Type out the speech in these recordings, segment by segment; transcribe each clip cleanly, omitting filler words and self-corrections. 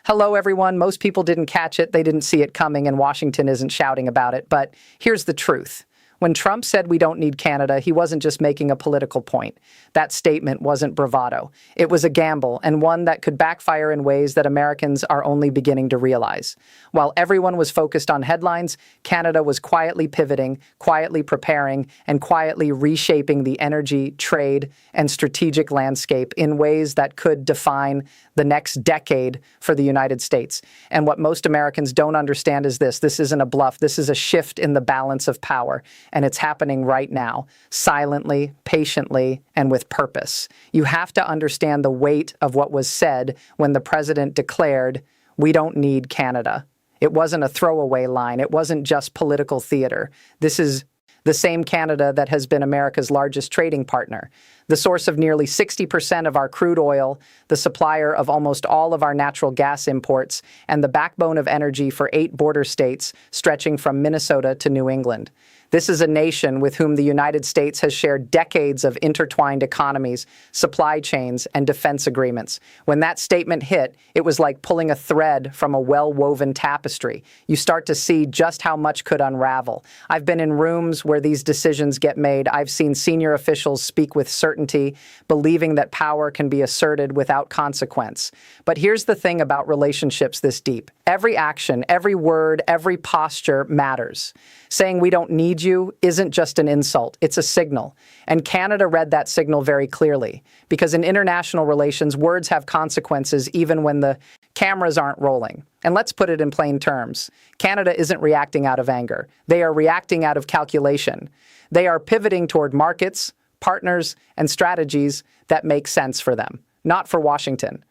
Hello, everyone. Most people didn't catch it. They didn't see it coming, and Washington isn't shouting about it. But here's the truth. When Trump said we don't need Canada, he wasn't just making a political point. That statement wasn't bravado. It was a gamble, and one that could backfire in ways that Americans are only beginning to realize. While everyone was focused on headlines, Canada was quietly pivoting, quietly preparing, and quietly reshaping the energy, trade, and strategic landscape in ways that could define the next decade for the United States. And what most Americans don't understand is this. This isn't a bluff. This is a shift in the balance of power. And it's happening right now, silently, patiently, and with purpose. You have to understand the weight of what was said when the president declared, "We don't need Canada." It wasn't a throwaway line. It wasn't just political theater. This is the same Canada that has been America's largest trading partner, the source of nearly 60% of our crude oil, the supplier of almost all of our natural gas imports, and the backbone of energy for 8 border states stretching from Minnesota to New England. This is a nation with whom the United States has shared decades of intertwined economies, supply chains, and defense agreements. When that statement hit, it was like pulling a thread from a well-woven tapestry. You start to see just how much could unravel. I've been in rooms where these decisions get made. I've seen senior officials speak with certainty, believing that power can be asserted without consequence. But here's the thing about relationships this deep. Every action, every word, every posture matters. Saying we don't need you isn't just an insult, it's a signal. And Canada read that signal very clearly, because in international relations, words have consequences even when the cameras aren't rolling. And let's put it in plain terms. Canada isn't reacting out of anger. They are reacting out of calculation. They are pivoting toward markets, partners, and strategies that make sense for them, not for Washington.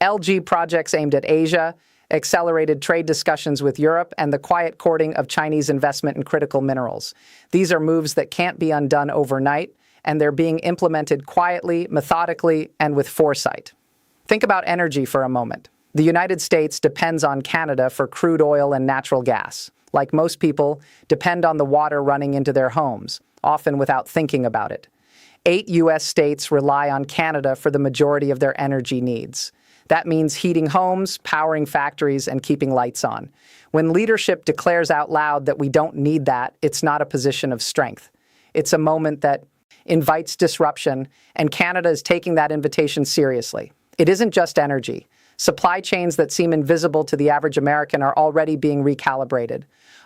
LG projects aimed at Asia, accelerated trade discussions with Europe, and the quiet courting of Chinese investment in critical minerals. These are moves that can't be undone overnight, and they're being implemented quietly, methodically, and with foresight. Think about energy for a moment. The United States depends on Canada for crude oil and natural gas. Like most people, depend on the water running into their homes, often without thinking about it. 8 U.S. states rely on Canada for the majority of their energy needs. That means heating homes, powering factories, and keeping lights on. When leadership declares out loud that we don't need that, it's not a position of strength. It's a moment that invites disruption, and Canada is taking that invitation seriously. It isn't just energy. Supply chains that seem invisible to the average American are already being recalibrated.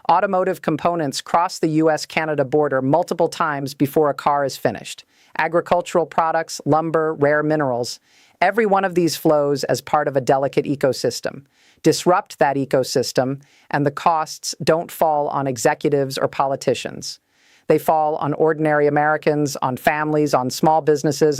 Automotive components cross the U.S.-Canada border multiple times before a car is finished. Agricultural products, lumber, rare minerals. Every one of these flows as part of a delicate ecosystem. Disrupt that ecosystem, and the costs don't fall on executives or politicians. They fall on ordinary Americans, on families, on small businesses,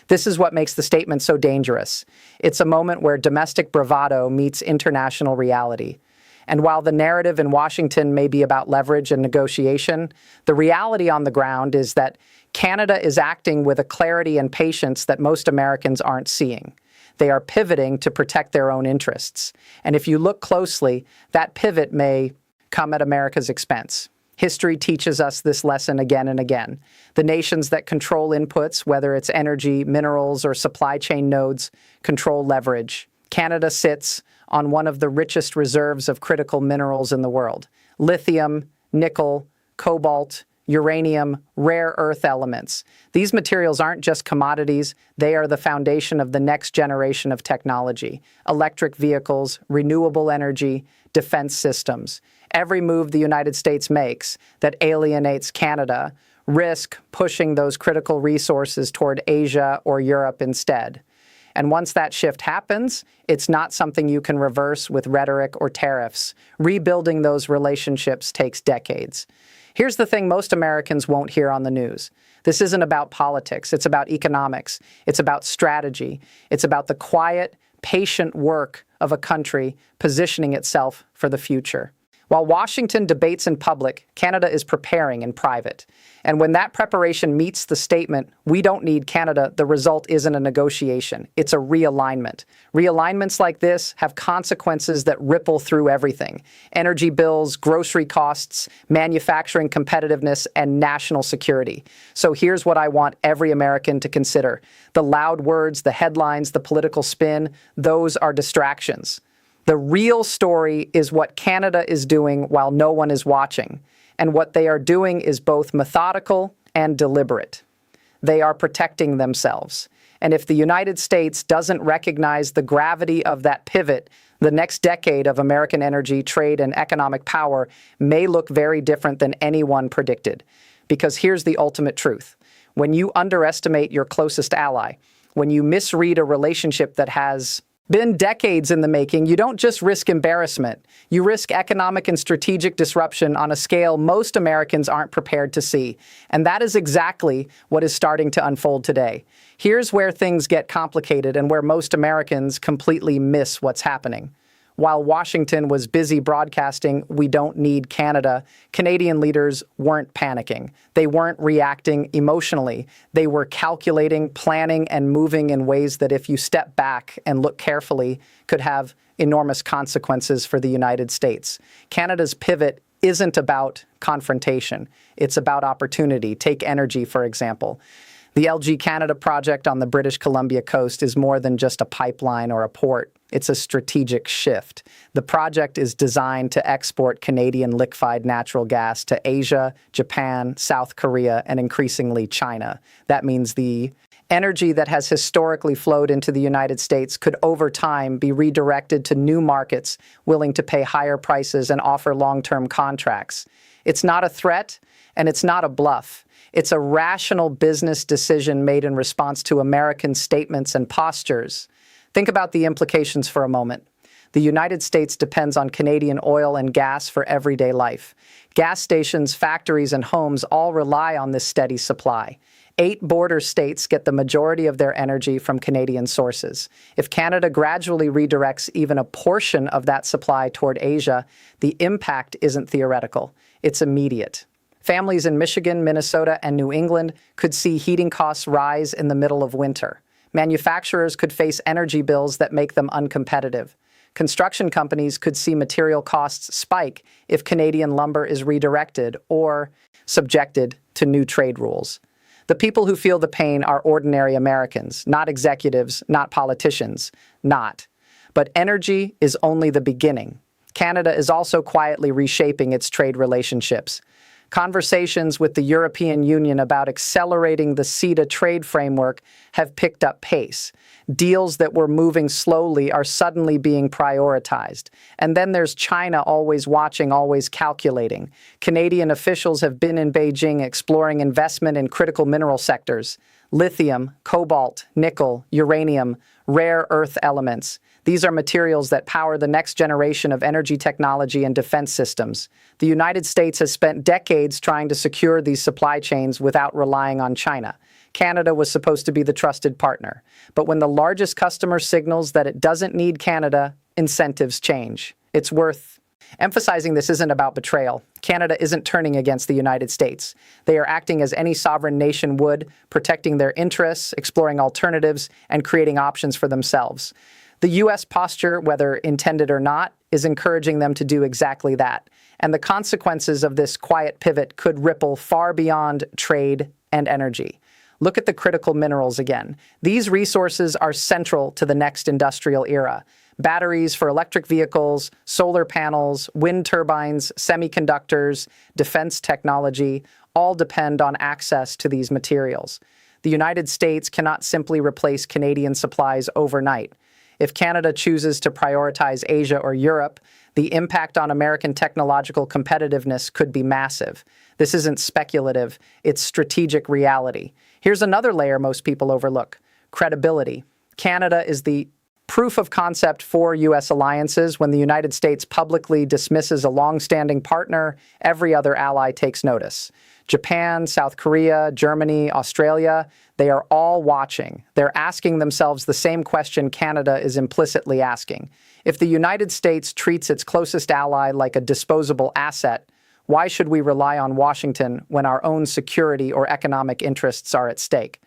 This is what makes the statement so dangerous. It's a moment where domestic bravado meets international reality. And while the narrative in Washington may be about leverage and negotiation, the reality on the ground is that Canada is acting with a clarity and patience that most Americans aren't seeing. They are pivoting to protect their own interests. And if you look closely, that pivot may come at America's expense. History teaches us this lesson again and again. The nations that control inputs, whether it's energy, minerals, or supply chain nodes, control leverage. Canada sits on one of the richest reserves of critical minerals in the world: lithium, nickel, cobalt, uranium, rare earth elements. These materials aren't just commodities, they are the foundation of the next generation of technology: electric vehicles, renewable energy, defense systems. Every move the United States makes that alienates Canada risk pushing those critical resources toward Asia or Europe instead. And once that shift happens, it's not something you can reverse with rhetoric or tariffs. Rebuilding those relationships takes decades. Here's the thing most Americans won't hear on the news. This isn't about politics. It's about economics. It's about strategy. It's about the quiet, patient work of a country positioning itself for the future. While Washington debates in public, Canada is preparing in private. And when that preparation meets the statement, "We don't need Canada," the result isn't a negotiation. It's a realignment. Realignments like this have consequences that ripple through everything: energy bills, grocery costs, manufacturing competitiveness, and national security. So here's what I want every American to consider. The loud words, the headlines, the political spin, those are distractions. The real story is what Canada is doing while no one is watching. And what they are doing is both methodical and deliberate. They are protecting themselves. And if the United States doesn't recognize the gravity of that pivot, the next decade of American energy, trade, and economic power may look very different than anyone predicted. Because here's the ultimate truth. When you underestimate your closest ally, when you misread a relationship that has been decades in the making, you don't just risk embarrassment. You risk economic and strategic disruption on a scale most Americans aren't prepared to see. And that is exactly what is starting to unfold today. Here's where things get complicated and where most Americans completely miss what's happening. While Washington was busy broadcasting, "We don't need Canada," Canadian leaders weren't panicking. They weren't reacting emotionally. They were calculating, planning, and moving in ways that, if you step back and look carefully, could have enormous consequences for the United States. Canada's pivot isn't about confrontation. It's about opportunity. Take energy, for example. The LG Canada project on the British Columbia coast is more than just a pipeline or a port. It's a strategic shift. The project is designed to export Canadian liquefied natural gas to Asia, Japan, South Korea, and increasingly China. That means the energy that has historically flowed into the United States could over time be redirected to new markets willing to pay higher prices and offer long-term contracts. It's not a threat, and it's not a bluff. It's a rational business decision made in response to American statements and postures. Think about the implications for a moment. The United States depends on Canadian oil and gas for everyday life. Gas stations, factories, and homes all rely on this steady supply. 8 border states get the majority of their energy from Canadian sources. If Canada gradually redirects even a portion of that supply toward Asia, the impact isn't theoretical. It's immediate. Families in Michigan, Minnesota, and New England could see heating costs rise in the middle of winter. Manufacturers could face energy bills that make them uncompetitive. Construction companies could see material costs spike if Canadian lumber is redirected or subjected to new trade rules. The people who feel the pain are ordinary Americans, not executives, not politicians, not. But energy is only the beginning. Canada is also quietly reshaping its trade relationships. Conversations with the European Union about accelerating the CETA trade framework have picked up pace. Deals that were moving slowly are suddenly being prioritized. And then there's China, always watching, always calculating. Canadian officials have been in Beijing exploring investment in critical mineral sectors: lithium, cobalt, nickel, uranium, rare earth elements. These are materials that power the next generation of energy technology and defense systems. The United States has spent decades trying to secure these supply chains without relying on China. Canada was supposed to be the trusted partner. But when the largest customer signals that it doesn't need Canada, incentives change. It's worth emphasizing this isn't about betrayal. Canada isn't turning against the United States. They are acting as any sovereign nation would, protecting their interests, exploring alternatives, and creating options for themselves. The U.S. posture, whether intended or not, is encouraging them to do exactly that. And the consequences of this quiet pivot could ripple far beyond trade and energy. Look at the critical minerals again. These resources are central to the next industrial era. Batteries for electric vehicles, solar panels, wind turbines, semiconductors, defense technology all depend on access to these materials. The United States cannot simply replace Canadian supplies overnight. If Canada chooses to prioritize Asia or Europe, the impact on American technological competitiveness could be massive. This isn't speculative, it's strategic reality. Here's another layer most people overlook: credibility. Canada is the proof of concept for U.S. alliances. When the United States publicly dismisses a long-standing partner, every other ally takes notice. Japan, South Korea, Germany, Australia, they are all watching. They're asking themselves the same question Canada is implicitly asking. If the United States treats its closest ally like a disposable asset, why should we rely on Washington when our own security or economic interests are at stake?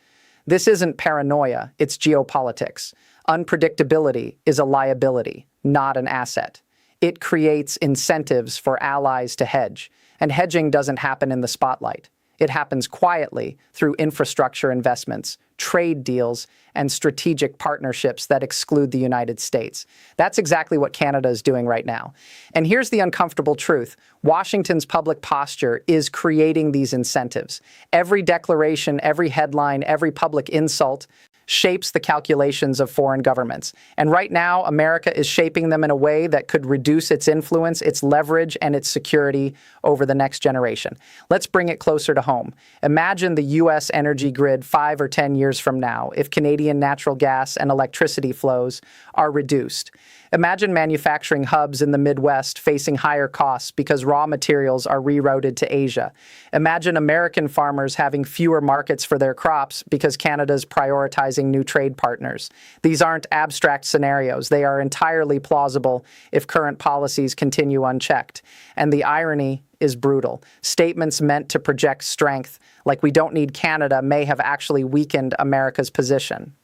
This isn't paranoia, it's geopolitics. Unpredictability is a liability, not an asset. It creates incentives for allies to hedge. And hedging doesn't happen in the spotlight. It happens quietly through infrastructure investments, trade deals, and strategic partnerships that exclude the United States. That's exactly what Canada is doing right now. And here's the uncomfortable truth. Washington's public posture is creating these incentives. Every declaration, every headline, every public insult shapes the calculations of foreign governments. And right now, America is shaping them in a way that could reduce its influence, its leverage, and its security over the next generation. Let's bring it closer to home. Imagine the U.S. energy grid 5 or 10 years from now if Canadian natural gas and electricity flows are reduced. Imagine manufacturing hubs in the Midwest facing higher costs because raw materials are rerouted to Asia. Imagine American farmers having fewer markets for their crops because Canada's prioritizing new trade partners. These aren't abstract scenarios. They are entirely plausible if current policies continue unchecked. And the irony is brutal. Statements meant to project strength, like we don't need Canada, may have actually weakened America's position.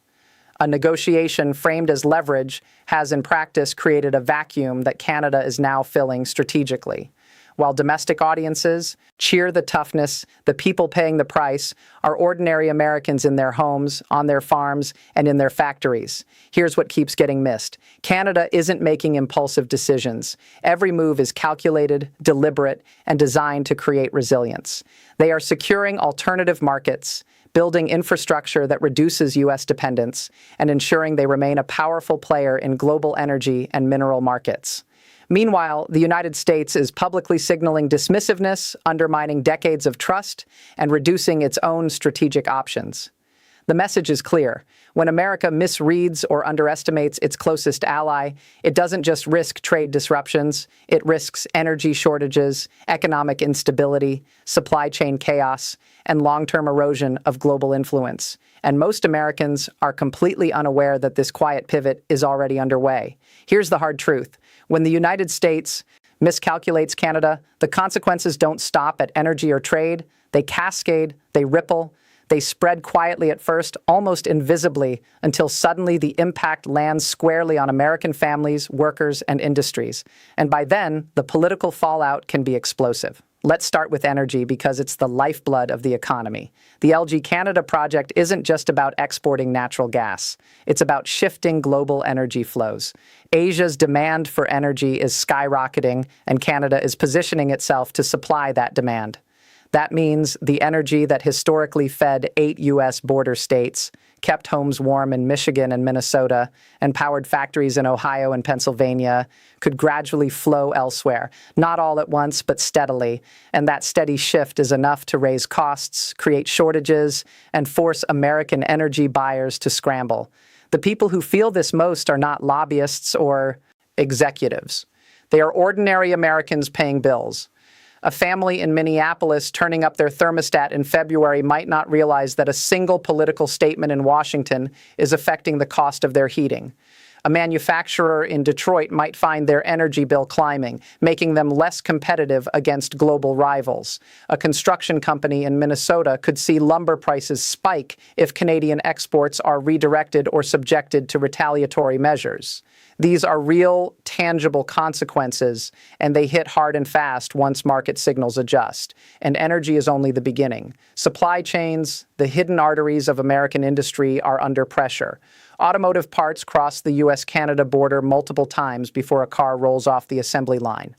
A negotiation framed as leverage has in practice created a vacuum that Canada is now filling strategically. While domestic audiences cheer the toughness, the people paying the price are ordinary Americans in their homes, on their farms, and in their factories. Here's what keeps getting missed. Canada isn't making impulsive decisions. Every move is calculated, deliberate, and designed to create resilience. They are securing alternative markets, building infrastructure that reduces U.S. dependence, and ensuring they remain a powerful player in global energy and mineral markets. Meanwhile, the United States is publicly signaling dismissiveness, undermining decades of trust, and reducing its own strategic options. The message is clear. When America misreads or underestimates its closest ally, it doesn't just risk trade disruptions, it risks energy shortages, economic instability, supply chain chaos, and long-term erosion of global influence. And most Americans are completely unaware that this quiet pivot is already underway. Here's the hard truth. When the United States miscalculates Canada, the consequences don't stop at energy or trade. They cascade, they ripple, they spread quietly at first, almost invisibly, until suddenly the impact lands squarely on American families, workers, and industries. And by then, the political fallout can be explosive. Let's start with energy because it's the lifeblood of the economy. The LG Canada project isn't just about exporting natural gas. It's about shifting global energy flows. Asia's demand for energy is skyrocketing, and Canada is positioning itself to supply that demand. That means the energy that historically fed 8 U.S. border states, kept homes warm in Michigan and Minnesota, and powered factories in Ohio and Pennsylvania could gradually flow elsewhere, not all at once, but steadily. And that steady shift is enough to raise costs, create shortages, and force American energy buyers to scramble. The people who feel this most are not lobbyists or executives. They are ordinary Americans paying bills. A family in Minneapolis turning up their thermostat in February might not realize that a single political statement in Washington is affecting the cost of their heating. A manufacturer in Detroit might find their energy bill climbing, making them less competitive against global rivals. A construction company in Minnesota could see lumber prices spike if Canadian exports are redirected or subjected to retaliatory measures. These are real, tangible consequences, and they hit hard and fast once market signals adjust. And energy is only the beginning. Supply chains, the hidden arteries of American industry, are under pressure. Automotive parts cross the U.S.-Canada border multiple times before a car rolls off the assembly line.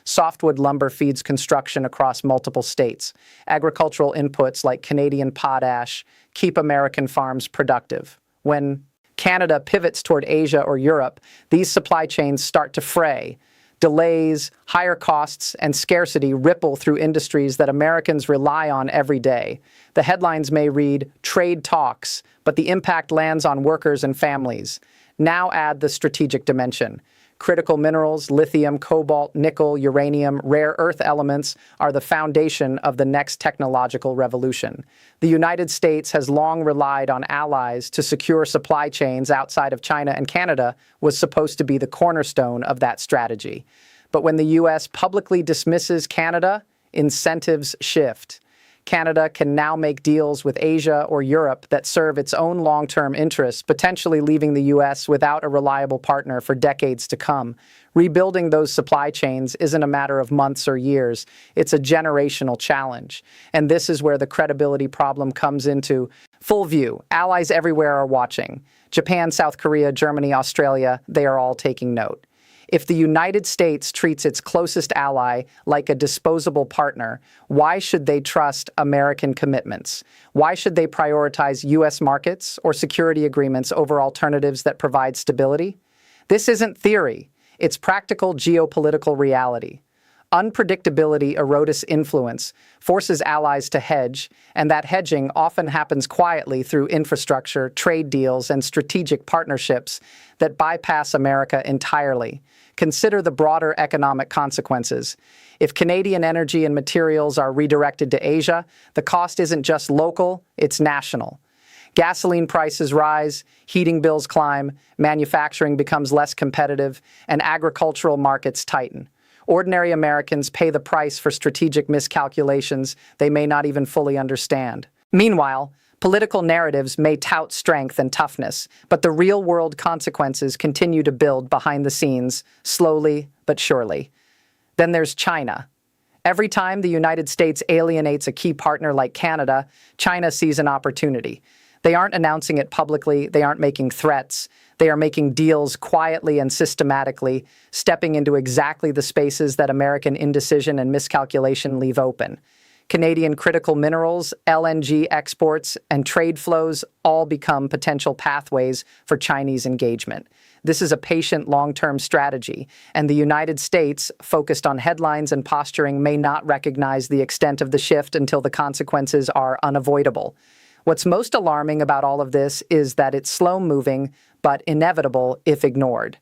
Softwood lumber feeds construction across multiple states. Agricultural inputs like Canadian potash keep American farms productive. When Canada pivots toward Asia or Europe, these supply chains start to fray. Delays, higher costs, and scarcity ripple through industries that Americans rely on every day. The headlines may read, "Trade talks," but the impact lands on workers and families. Now add the strategic dimension. Critical minerals, lithium, cobalt, nickel, uranium, rare earth elements are the foundation of the next technological revolution. The United States has long relied on allies to secure supply chains outside of China, and Canada was supposed to be the cornerstone of that strategy. But when the U.S. publicly dismisses Canada, incentives shift. Canada can now make deals with Asia or Europe that serve its own long-term interests, potentially leaving the U.S. without a reliable partner for decades to come. Rebuilding those supply chains isn't a matter of months or years. It's a generational challenge. And this is where the credibility problem comes into full view. Allies everywhere are watching. Japan, South Korea, Germany, Australia, they are all taking note. If the United States treats its closest ally like a disposable partner, why should they trust American commitments? Why should they prioritize U.S. markets or security agreements over alternatives that provide stability? This isn't theory. It's practical geopolitical reality. Unpredictability erodes influence, forces allies to hedge, and that hedging often happens quietly through infrastructure, trade deals, and strategic partnerships that bypass America entirely. Consider the broader economic consequences. If Canadian energy and materials are redirected to Asia, the cost isn't just local, it's national. Gasoline prices rise, heating bills climb, manufacturing becomes less competitive, and agricultural markets tighten. Ordinary Americans pay the price for strategic miscalculations they may not even fully understand. Meanwhile, political narratives may tout strength and toughness, but the real-world consequences continue to build behind the scenes, slowly but surely. Then there's China. Every time the United States alienates a key partner like Canada, China sees an opportunity. They aren't announcing it publicly, they aren't making threats. They are making deals quietly and systematically, stepping into exactly the spaces that American indecision and miscalculation leave open. Canadian critical minerals, LNG exports, and trade flows all become potential pathways for Chinese engagement. This is a patient, long-term strategy, and the United States, focused on headlines and posturing, may not recognize the extent of the shift until the consequences are unavoidable. What's most alarming about all of this is that it's slow-moving, but inevitable if ignored.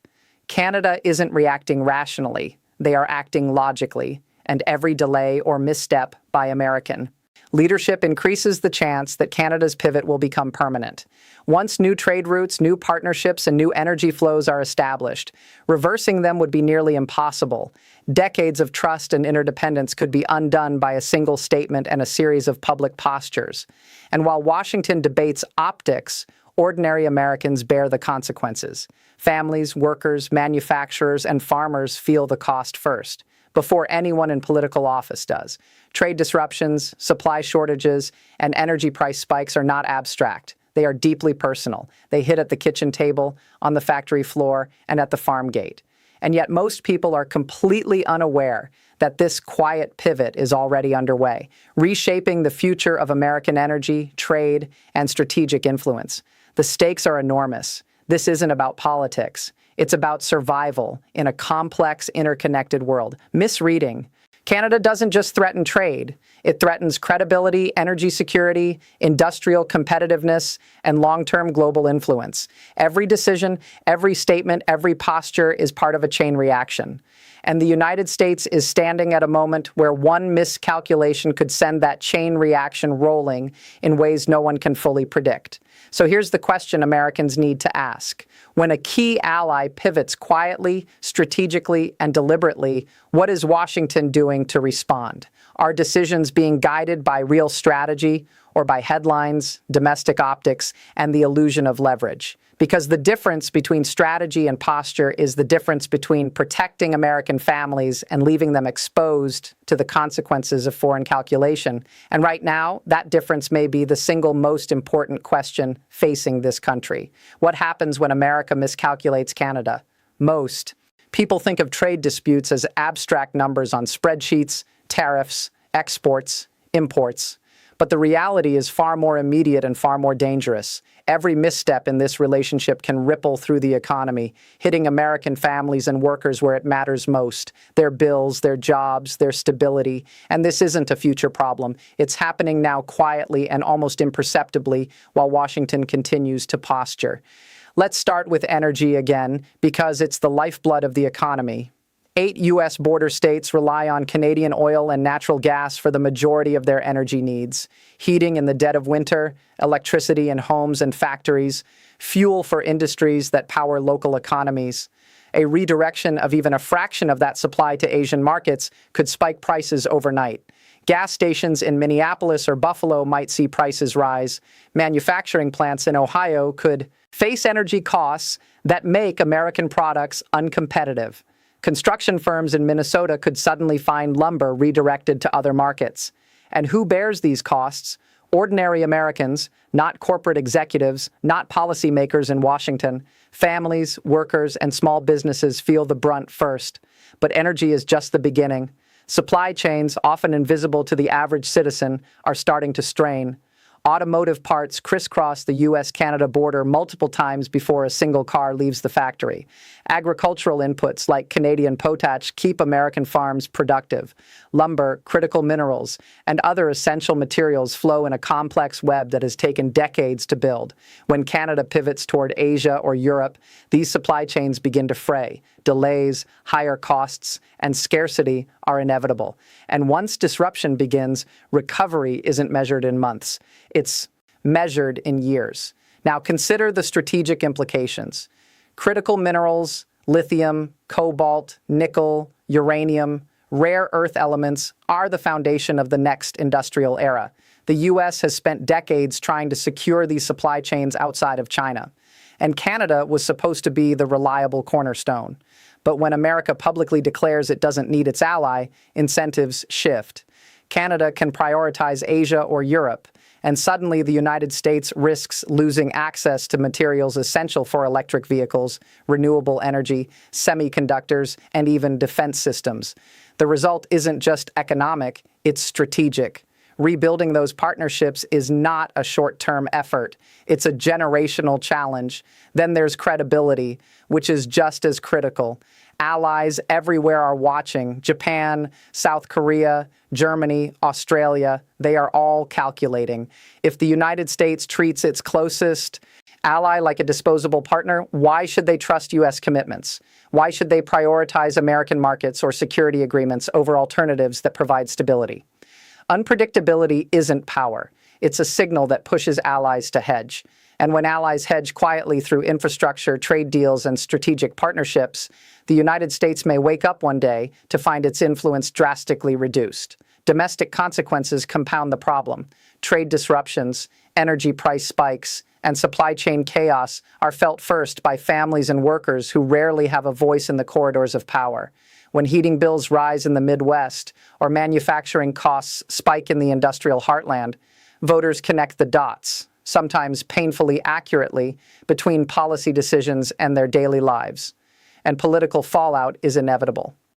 Canada isn't reacting rationally. They are acting logically, and every delay or misstep by American leadership increases the chance that Canada's pivot will become permanent. Once new trade routes, new partnerships, and new energy flows are established, reversing them would be nearly impossible. Decades of trust and interdependence could be undone by a single statement and a series of public postures. And while Washington debates optics, ordinary Americans bear the consequences. Families, workers, manufacturers, and farmers feel the cost first, before anyone in political office does. Trade disruptions, supply shortages, and energy price spikes are not abstract. They are deeply personal. They hit at the kitchen table, on the factory floor, and at the farm gate. And yet most people are completely unaware that this quiet pivot is already underway, reshaping the future of American energy, trade, and strategic influence. The stakes are enormous. This isn't about politics. It's about survival in a complex, interconnected world. Misreading. Canada doesn't just threaten trade. It threatens credibility, energy security, industrial competitiveness, and long-term global influence. Every decision, every statement, every posture is part of a chain reaction. And the United States is standing at a moment where one miscalculation could send that chain reaction rolling in ways no one can fully predict. So here's the question Americans need to ask. When a key ally pivots quietly, strategically, and deliberately, what is Washington doing to respond? Are decisions being guided by real strategy or by headlines, domestic optics, and the illusion of leverage? Because the difference between strategy and posture is the difference between protecting American families and leaving them exposed to the consequences of foreign calculation. And right now, that difference may be the single most important question facing this country. What happens when America miscalculates Canada? Most people think of trade disputes as abstract numbers on spreadsheets, tariffs, exports, imports. But the reality is far more immediate and far more dangerous. Every misstep in this relationship can ripple through the economy, hitting American families and workers where it matters most, their bills, their jobs, their stability. And this isn't a future problem. It's happening now quietly and almost imperceptibly while Washington continues to posture. Let's start with energy again, because it's the lifeblood of the economy. 8 U.S. border states rely on Canadian oil and natural gas for the majority of their energy needs. Heating in the dead of winter, electricity in homes and factories, fuel for industries that power local economies. A redirection of even a fraction of that supply to Asian markets could spike prices overnight. Gas stations in Minneapolis or Buffalo might see prices rise. Manufacturing plants in Ohio could face energy costs that make American products uncompetitive. Construction firms in Minnesota could suddenly find lumber redirected to other markets. And who bears these costs? Ordinary Americans, not corporate executives, not policymakers in Washington. Families, workers, and small businesses feel the brunt first. But energy is just the beginning. Supply chains, often invisible to the average citizen, are starting to strain. Automotive parts crisscross the U.S.-Canada border multiple times before a single car leaves the factory. Agricultural inputs like Canadian potash keep American farms productive. Lumber, critical minerals, and other essential materials flow in a complex web that has taken decades to build. When Canada pivots toward Asia or Europe, these supply chains begin to fray. Delays, higher costs, and scarcity are inevitable. And once disruption begins, recovery isn't measured in months. It's measured in years. Now consider the strategic implications. Critical minerals, lithium, cobalt, nickel, uranium, rare earth elements are the foundation of the next industrial era. The U.S. has spent decades trying to secure these supply chains outside of China. And Canada was supposed to be the reliable cornerstone. But when America publicly declares it doesn't need its ally, incentives shift. Canada can prioritize Asia or Europe, and suddenly the United States risks losing access to materials essential for electric vehicles, renewable energy, semiconductors, and even defense systems. The result isn't just economic, it's strategic. Rebuilding those partnerships is not a short-term effort. It's a generational challenge. Then there's credibility, which is just as critical. Allies everywhere are watching. Japan, South Korea, Germany, Australia, they are all calculating. If the United States treats its closest ally like a disposable partner, why should they trust U.S. commitments? Why should they prioritize American markets or security agreements over alternatives that provide stability? Unpredictability isn't power. It's a signal that pushes allies to hedge. And when allies hedge quietly through infrastructure, trade deals, and strategic partnerships, the United States may wake up one day to find its influence drastically reduced. Domestic consequences compound the problem. Trade disruptions, energy price spikes, and supply chain chaos are felt first by families and workers who rarely have a voice in the corridors of power. When heating bills rise in the Midwest or manufacturing costs spike in the industrial heartland, voters connect the dots, sometimes painfully accurately, between policy decisions and their daily lives. And political fallout is inevitable.